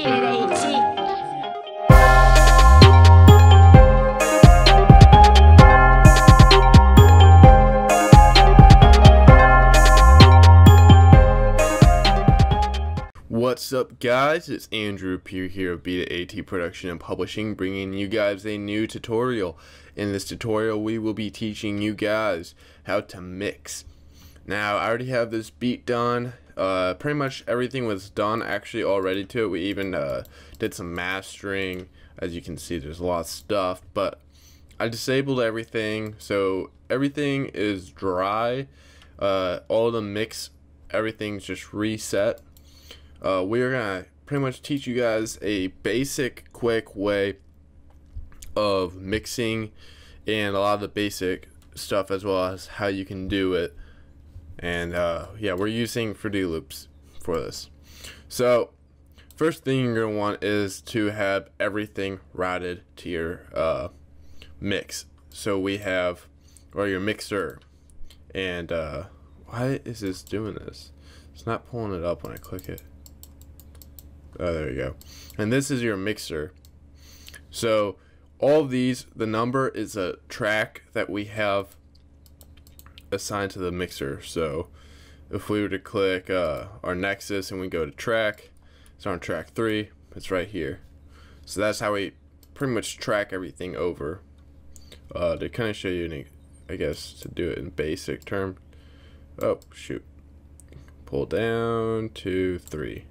Beat It AT. What's up, guys? It's Andrew Peer here of Beat It AT Production and Publishing, bringing you guys a new tutorial. In this tutorial, we will be teaching you guys how to mix. Now, I already have this beat done. Pretty much everything was done actually already to it. We even did some mastering. As you can see, there's a lot of stuff, but I disabled everything, so everything is dry. All the mix, everything's just reset. We're gonna pretty much teach you guys a basic, quick way of mixing and a lot of the basic stuff, as well as how you can do it. And yeah, we're using Fruity Loops for this. So first thing you're gonna want is to have everything routed to your mix. So we have, or your mixer. And why is this doing this? It's not pulling it up when I click it. Oh, there you go. And this is your mixer. So all of these, the number is a track that we have assigned to the mixer. So if we were to click our Nexus and we go to track, it's on track 3, it's right here. So that's how we pretty much track everything over. To kind of show you, I guess, to do it in basic term. Oh, shoot. Pull down to 3.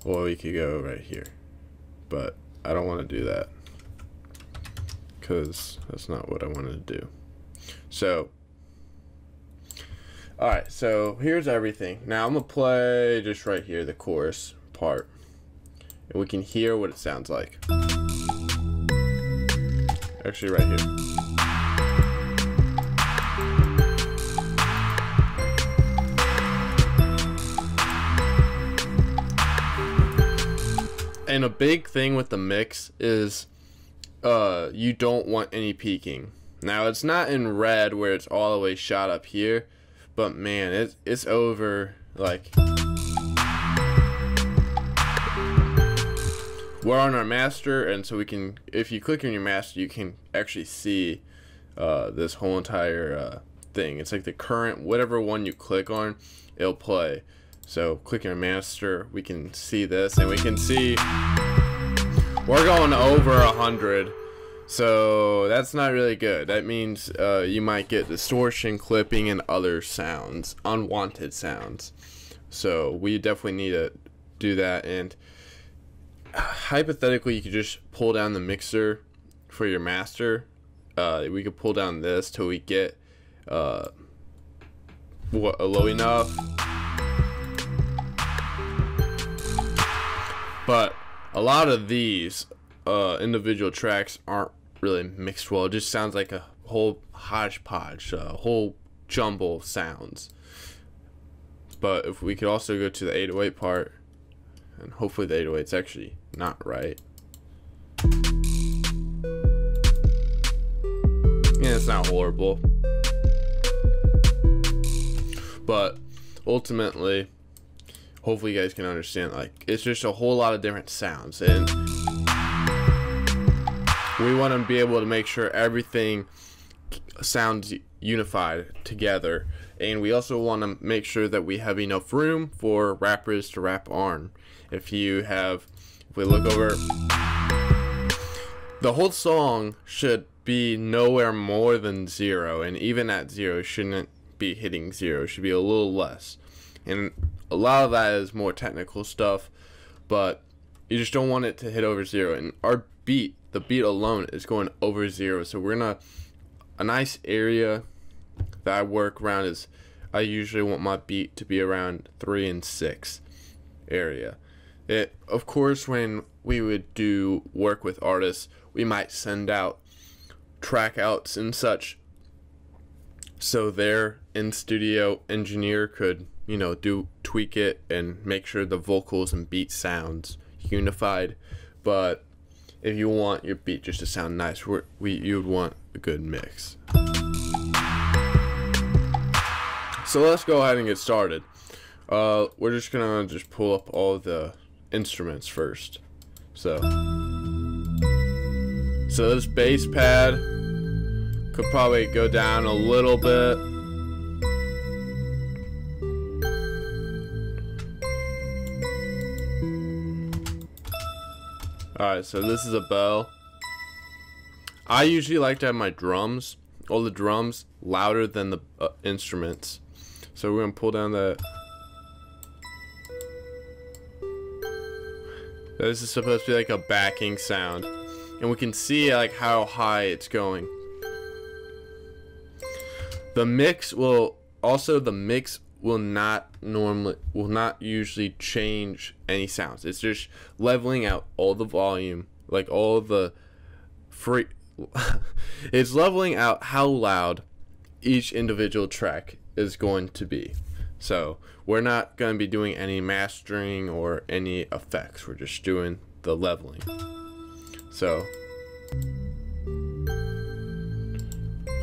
Or we could go right here, but I don't want to do that because that's not what I wanted to do. So, alright, so here's everything. Now I'm going to play just right here, the chorus part, and we can hear what it sounds like. Actually, right here. And a big thing with the mix is you don't want any peaking. Now, it's not in red where it's all the way shot up here, but man, it's over, like, we're on our master, and so we can, if you click on your master, you can actually see this whole entire thing. It's like the current, whatever one you click on, it'll play. So clicking on master, we can see this, and we can see we're going over 100. So that's not really good. That means you might get distortion, clipping, and other sounds, unwanted sounds. So we definitely need to do that. And hypothetically, you could just pull down the mixer for your master. We could pull down this till we get low enough. But a lot of these individual tracks aren't really mixed well. It just sounds like a whole hodgepodge, a whole jumble of sounds. But if we could also go to the 808 part, and hopefully the 808's actually not right. Yeah, it's not horrible. But ultimately, hopefully you guys can understand, like, it's just a whole lot of different sounds, and we want to be able to make sure everything sounds unified together. And we also want to make sure that we have enough room for rappers to rap on. If we look over, the whole song should be nowhere more than 0, and even at 0 shouldn't be hitting 0, it should be a little less. And a lot of that is more technical stuff, but you just don't want it to hit over 0. And our beat, the beat alone, is going over 0. So we're gonna, a nice area that I work around is, I usually want my beat to be around 3 and 6 area. Of course, when we would do work with artists, we might send out track outs and such, so their in-studio engineer could, you know, tweak it and make sure the vocals and beat sounds unified. But if you want your beat just to sound nice, you would want a good mix. So let's go ahead and get started. We're just gonna pull up all the instruments first. So this bass pad could probably go down a little bit. Alright, so this is a bell. I usually like to have my drums, all the drums, louder than the instruments. So we're going to pull down that. This is supposed to be like a backing sound. And we can see like how high it's going. The mix will not usually change any sounds. It's just leveling out all the volume, like all of the it's leveling out how loud each individual track is going to be. So we're not going to be doing any mastering or any effects. We're just doing the leveling. So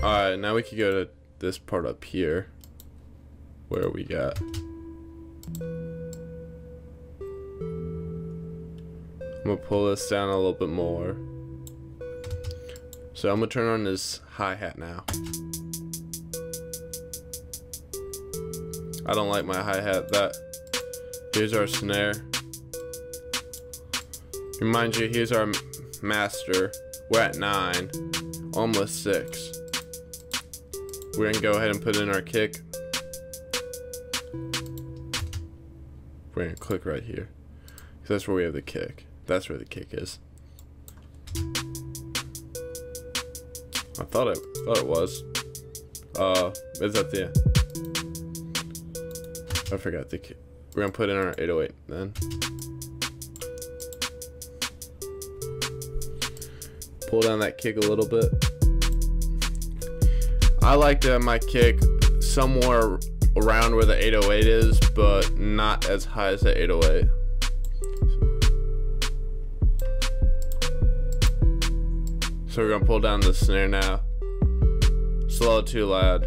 alright, now we can go to this part up here where we got I'm gonna pull this down a little bit more. So I'm gonna turn on this hi-hat now. I don't like my hi-hat. Here's our snare. Remind you, here's our master. We're at 9, almost 6. We're gonna go ahead and put in our kick. We're gonna click right here, because that's where we have the kick. That's where the kick is. I thought it was. It's at the end. I forgot the kick. We're gonna put in our 808 then. Pull down that kick a little bit. I like to have my kick somewhere around where the 808 is, but not as high as the 808. So we're gonna pull down the snare now. It's a little too loud.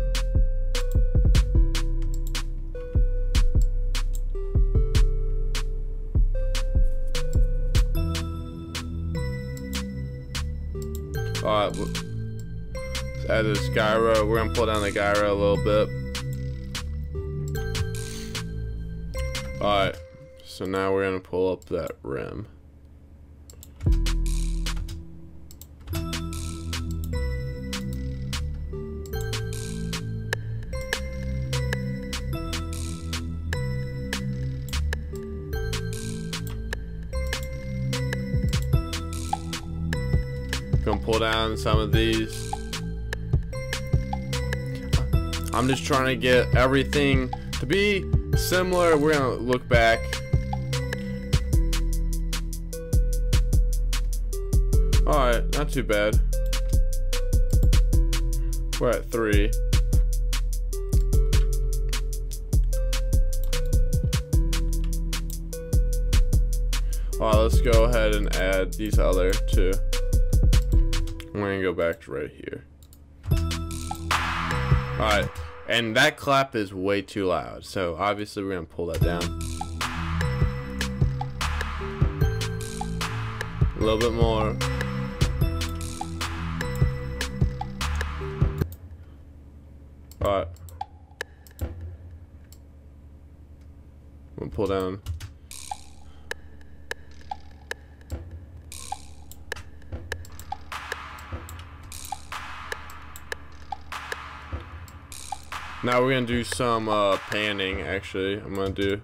Alright, let's add this gyro. We're gonna pull down the gyro a little bit. Alright, so now we're gonna pull up that rim. Gonna pull down some of these. I'm just trying to get everything to be similar. We're gonna look back. Alright, not too bad. We're at 3. Alright, let's go ahead and add these other 2. I'm gonna go back to right here. Alright, and that clap is way too loud, so obviously we're gonna pull that down. A little bit more. Alright. I'm gonna pull down. Now we're gonna do some panning. Actually, I'm gonna do.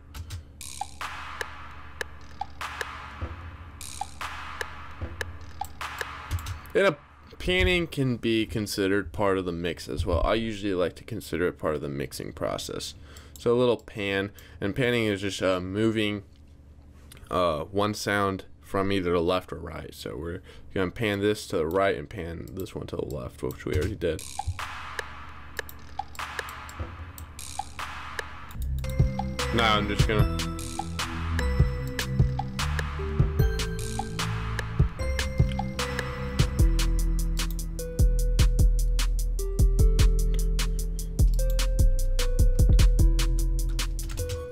And a panning can be considered part of the mix as well. I usually like to consider it part of the mixing process. So a little pan, and panning is just moving one sound from either the left or right. So we're gonna pan this to the right and pan this one to the left, which we already did. Now I'm just gonna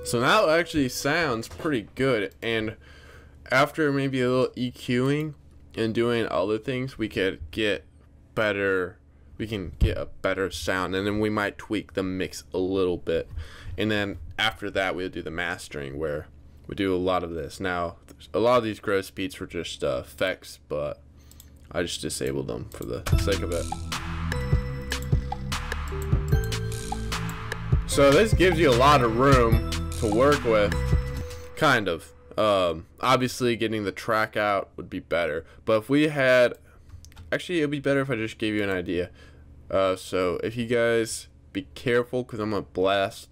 so now it actually sounds pretty good, and after maybe a little EQing and doing other things, we could get better. We can get a better sound, and then we might tweak the mix a little bit. And then after that, we'll do the mastering, where we do a lot of this. Now, a lot of these gross beats were just effects, but I just disabled them for the sake of it. So this gives you a lot of room to work with, kind of. Obviously getting the track out would be better, but if we had, actually it'd be better if I just gave you an idea. So if you guys be careful, because I'm gonna blast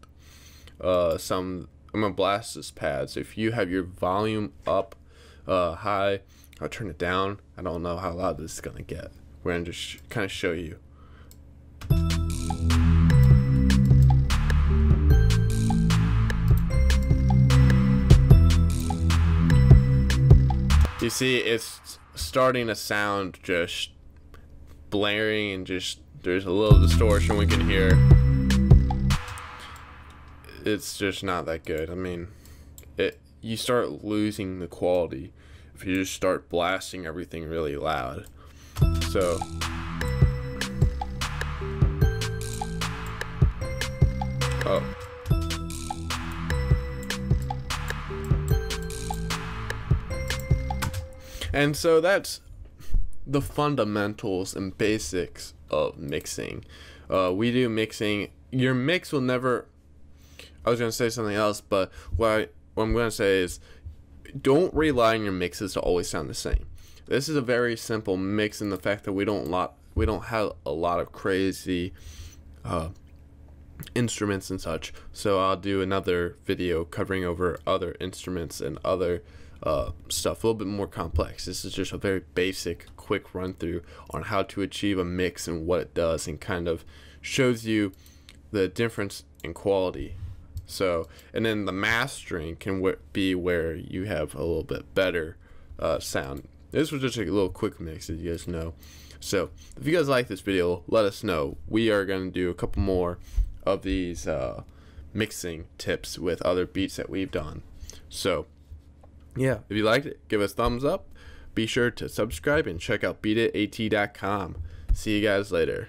I'm gonna blast this pad. So if you have your volume up high, I'll turn it down. I don't know how loud this is gonna get. We're gonna just kind of show you. You see, it's starting to sound just blaring, and just there's a little distortion we can hear. It's just not that good. I mean, you start losing the quality if you just start blasting everything really loud. So and so that's the fundamentals and basics of mixing. We do mixing. Your mix will never, I was going to say something else, but what I'm going to say is, don't rely on your mixes to always sound the same. This is a very simple mix in the fact that we don't have a lot of crazy instruments and such. So I'll do another video covering over other instruments and other stuff a little bit more complex. This is just a very basic, quick run through on how to achieve a mix and what it does, and kind of shows you the difference in quality. So, and then the mastering can be where you have a little bit better sound. This was just a little quick mix, as you guys know. So if you guys like this video, let us know. We are going to do a couple more of these mixing tips with other beats that we've done. So yeah, if you liked it, give us a thumbs up. Be sure to subscribe and check out beatit.at.com. See you guys later.